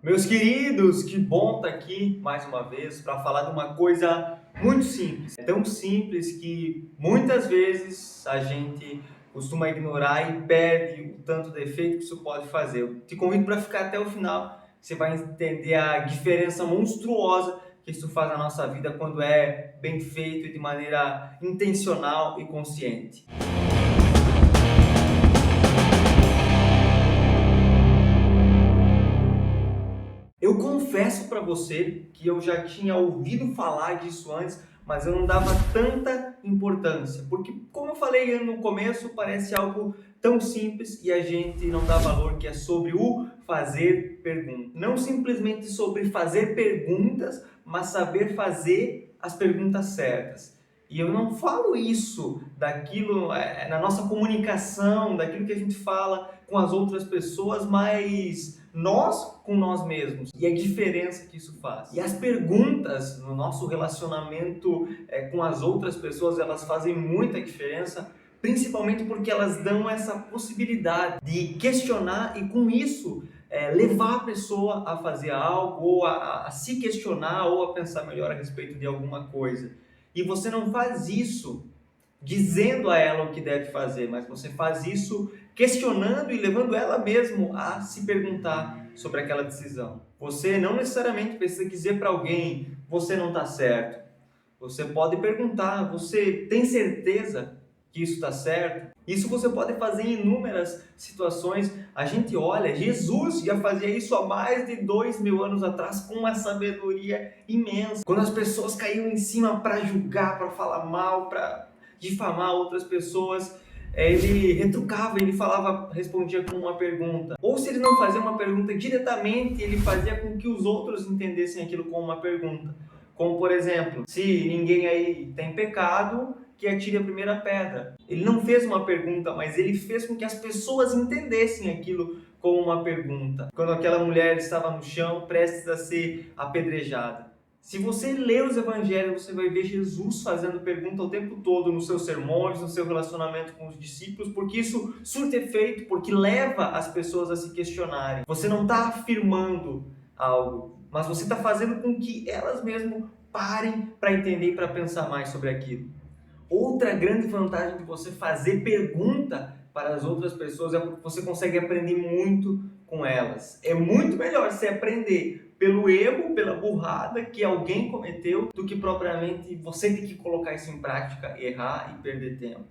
Meus queridos, que bom estar aqui mais uma vez para falar de uma coisa muito simples. É tão simples que muitas vezes a gente costuma ignorar e perde o tanto de efeito que isso pode fazer. Eu te convido para ficar até o final, você vai entender a diferença monstruosa que isso faz na nossa vida quando é bem feito e de maneira intencional e consciente. Eu confesso para você que eu já tinha ouvido falar disso antes, mas eu não dava tanta importância, porque como eu falei no começo, parece algo tão simples e a gente não dá valor, que é sobre o fazer perguntas. Não simplesmente sobre fazer perguntas, mas saber fazer as perguntas certas. E eu não falo isso daquilo na nossa comunicação, daquilo que a gente fala com as outras pessoas, mas nós com nós mesmos e a diferença que isso faz. E as perguntas no nosso relacionamento com as outras pessoas, elas fazem muita diferença, principalmente porque elas dão essa possibilidade de questionar e com isso levar a pessoa a fazer algo ou a se questionar ou a pensar melhor a respeito de alguma coisa. E você não faz isso dizendo a ela o que deve fazer, mas você faz isso questionando e levando ela mesmo a se perguntar sobre aquela decisão. Você não necessariamente precisa dizer para alguém, você não está certo. Você pode perguntar, você tem certeza que isso está certo? Isso você pode fazer em inúmeras situações. A gente olha, Jesus já fazia isso há mais de 2000 anos atrás com uma sabedoria imensa. Quando as pessoas caíam em cima para julgar, para falar mal, para difamar outras pessoas, ele retrucava, ele falava, respondia com uma pergunta. Ou se ele não fazia uma pergunta diretamente, ele fazia com que os outros entendessem aquilo como uma pergunta. Como, por exemplo, se ninguém aí tem pecado, que atire a primeira pedra. Ele não fez uma pergunta, mas ele fez com que as pessoas entendessem aquilo como uma pergunta. Quando aquela mulher estava no chão, prestes a ser apedrejada. Se você lê os evangelhos, você vai ver Jesus fazendo pergunta o tempo todo nos seus sermões, no seu relacionamento com os discípulos, porque isso surte efeito, porque leva as pessoas a se questionarem. Você não está afirmando algo, mas você está fazendo com que elas mesmo parem para entender e para pensar mais sobre aquilo. Outra grande vantagem de você fazer pergunta para as outras pessoas é porque você consegue aprender muito com elas. É muito melhor você aprender pelo erro, pela burrada que alguém cometeu, do que propriamente você ter que colocar isso em prática, errar e perder tempo.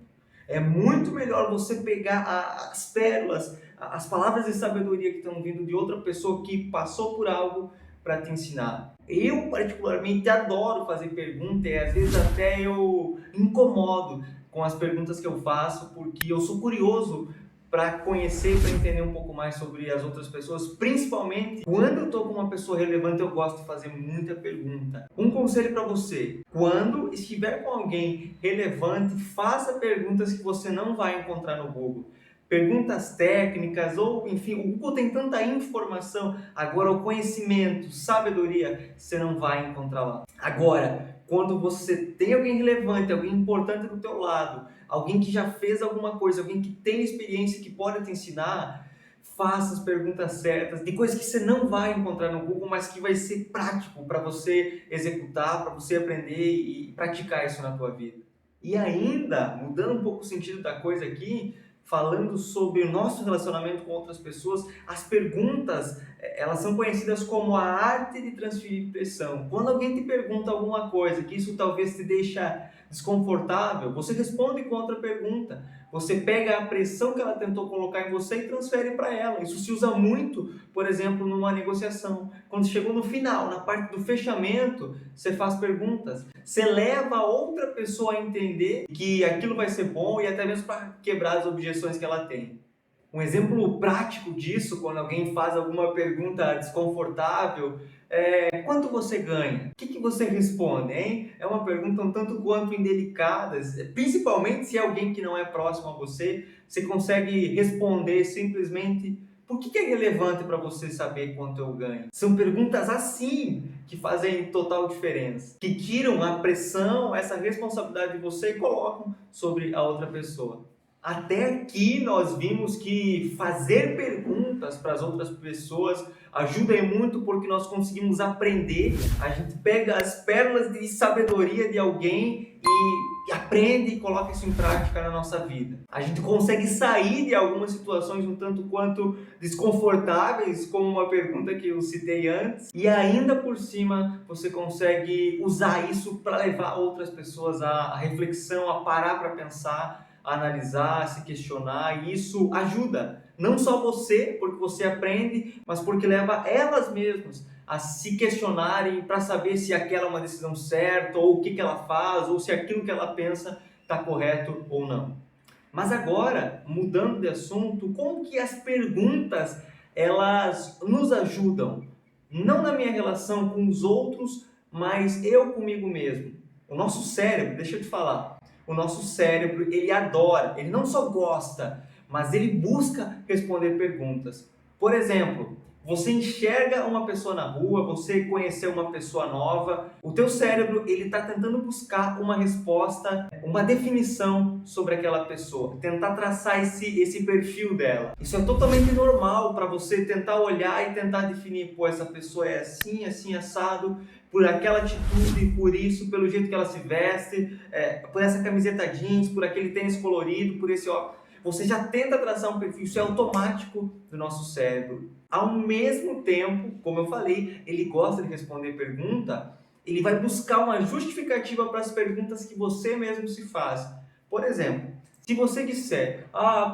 É muito melhor você pegar as pérolas, as palavras de sabedoria que estão vindo de outra pessoa que passou por algo para te ensinar. Eu particularmente adoro fazer perguntas e às vezes até eu incomodo com as perguntas que eu faço, porque eu sou curioso para conhecer, para entender um pouco mais sobre as outras pessoas, principalmente quando eu estou com uma pessoa relevante, eu gosto de fazer muita pergunta. Um conselho para você: quando estiver com alguém relevante, faça perguntas que você não vai encontrar no Google. Perguntas técnicas ou, enfim, o Google tem tanta informação, agora o conhecimento, sabedoria, você não vai encontrar lá. Agora, quando você tem alguém relevante, alguém importante do teu lado, alguém que já fez alguma coisa, alguém que tem experiência, que pode te ensinar, faça as perguntas certas, de coisas que você não vai encontrar no Google, mas que vai ser prático para você executar, para você aprender e praticar isso na tua vida. E ainda, mudando um pouco o sentido da coisa aqui, falando sobre o nosso relacionamento com outras pessoas, as perguntas, elas são conhecidas como a arte de transferir pressão. Quando alguém te pergunta alguma coisa que isso talvez te deixa desconfortável, você responde com outra pergunta. Você pega a pressão que ela tentou colocar em você e transfere para ela. Isso se usa muito, por exemplo, numa negociação. Quando chegou no final, na parte do fechamento, você faz perguntas. Você leva a outra pessoa a entender que aquilo vai ser bom e até mesmo para quebrar as objeções que ela tem. Um exemplo prático disso, quando alguém faz alguma pergunta desconfortável, quanto você ganha? O que você responde, hein? É uma pergunta um tanto quanto indelicada, principalmente se é alguém que não é próximo a você, você consegue responder simplesmente: por que é relevante para você saber quanto eu ganho? São perguntas assim que fazem total diferença, que tiram a pressão, essa responsabilidade de você e colocam sobre a outra pessoa. Até aqui nós vimos que fazer perguntas para as outras pessoas ajuda muito porque nós conseguimos aprender, a gente pega as pérolas de sabedoria de alguém e aprende e coloca isso em prática na nossa vida. A gente consegue sair de algumas situações um tanto quanto desconfortáveis, como uma pergunta que eu citei antes, e ainda por cima você consegue usar isso para levar outras pessoas à reflexão, a parar para pensar, a analisar, a se questionar, e isso ajuda não só você, porque você aprende, mas porque leva elas mesmas a se questionarem para saber se aquela é uma decisão certa, ou o que ela faz, ou se aquilo que ela pensa está correto ou não. Mas agora, mudando de assunto, como que as perguntas elas nos ajudam? Não na minha relação com os outros, mas eu comigo mesmo. O nosso cérebro, deixa eu te falar, o nosso cérebro, ele adora, ele não só gosta, mas ele busca responder perguntas. Por exemplo, você enxerga uma pessoa na rua, você conheceu uma pessoa nova, o teu cérebro ele está tentando buscar uma resposta, uma definição sobre aquela pessoa, tentar traçar esse perfil dela. Isso é totalmente normal para você tentar olhar e tentar definir, pô, essa pessoa é assim, assim, assado, por aquela atitude, por isso, pelo jeito que ela se veste, por essa camiseta jeans, por aquele tênis colorido, por esse óculos. Você já tenta traçar um perfil, isso é automático do nosso cérebro. Ao mesmo tempo, como eu falei, ele gosta de responder pergunta, ele vai buscar uma justificativa para as perguntas que você mesmo se faz. Por exemplo, se você disser,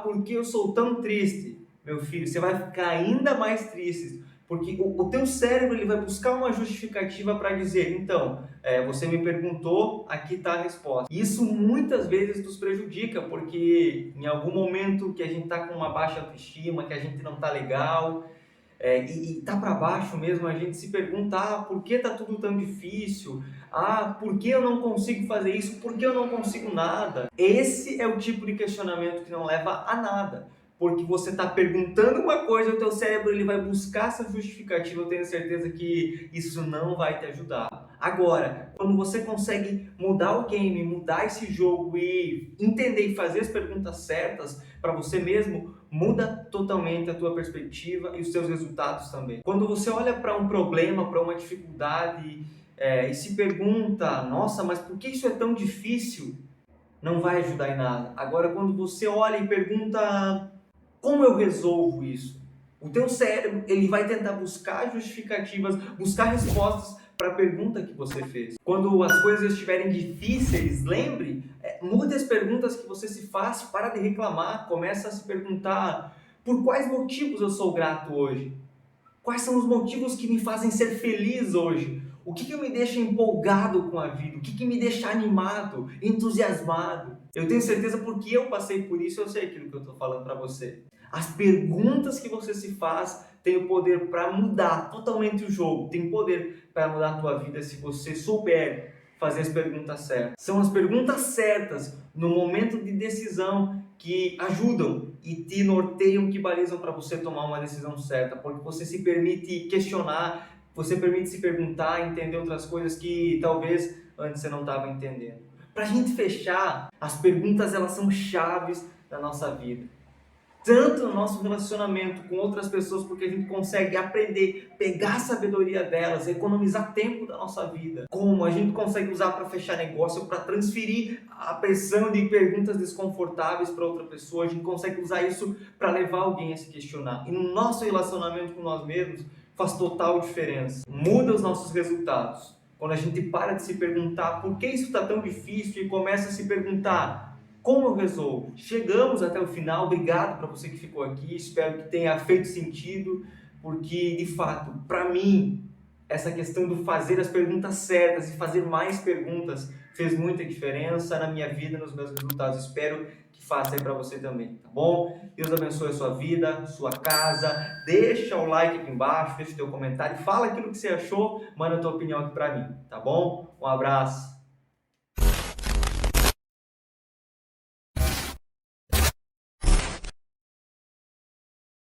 por que eu sou tão triste? Meu filho, você vai ficar ainda mais triste, porque o teu cérebro ele vai buscar uma justificativa para dizer, então, você me perguntou, aqui está a resposta. Isso muitas vezes nos prejudica, porque em algum momento que a gente está com uma baixa autoestima, que a gente não está legal, e tá para baixo mesmo, a gente se pergunta, por que tá tudo tão difícil? Por que eu não consigo fazer isso? Por que eu não consigo nada? Esse é o tipo de questionamento que não leva a nada. Porque você está perguntando uma coisa, o teu cérebro ele vai buscar essa justificativa, eu tenho certeza que isso não vai te ajudar. Agora, quando você consegue mudar o game, mudar esse jogo e entender e fazer as perguntas certas para você mesmo, muda totalmente a tua perspectiva e os seus resultados também. Quando você olha para um problema, para uma dificuldade e se pergunta, nossa, mas por que isso é tão difícil? Não vai ajudar em nada. Agora, quando você olha e pergunta, como eu resolvo isso? O teu cérebro ele vai tentar buscar justificativas, buscar respostas para a pergunta que você fez. Quando as coisas estiverem difíceis, lembre, mude as perguntas que você se faz, para de reclamar, começa a se perguntar por quais motivos eu sou grato hoje? Quais são os motivos que me fazem ser feliz hoje? O que me deixa empolgado com a vida? O que me deixa animado, entusiasmado? Eu tenho certeza porque eu passei por isso, eu sei aquilo que eu estou falando para você. As perguntas que você se faz têm o poder para mudar totalmente o jogo, tem poder para mudar a tua vida se você souber fazer as perguntas certas. São as perguntas certas no momento de decisão que ajudam e te norteiam, que balizam para você tomar uma decisão certa, porque você se permite questionar, você permite se perguntar, entender outras coisas que talvez antes você não estava entendendo. Para a gente fechar, as perguntas elas são chaves da nossa vida. Tanto no nosso relacionamento com outras pessoas, porque a gente consegue aprender, pegar a sabedoria delas, economizar tempo da nossa vida. Como a gente consegue usar para fechar negócio, para transferir a pressão de perguntas desconfortáveis para outra pessoa. A gente consegue usar isso para levar alguém a se questionar. E no nosso relacionamento com nós mesmos faz total diferença. Muda os nossos resultados. Quando a gente para de se perguntar por que isso está tão difícil e começa a se perguntar, como eu resolvo? Chegamos até o final, obrigado para você que ficou aqui, espero que tenha feito sentido, porque de fato, para mim, essa questão do fazer as perguntas certas e fazer mais perguntas fez muita diferença na minha vida, nos meus resultados. Espero que faça aí para você também, tá bom? Deus abençoe a sua vida, sua casa, deixa o like aqui embaixo, deixa o teu comentário, fala aquilo que você achou, manda a tua opinião aqui para mim, tá bom? Um abraço!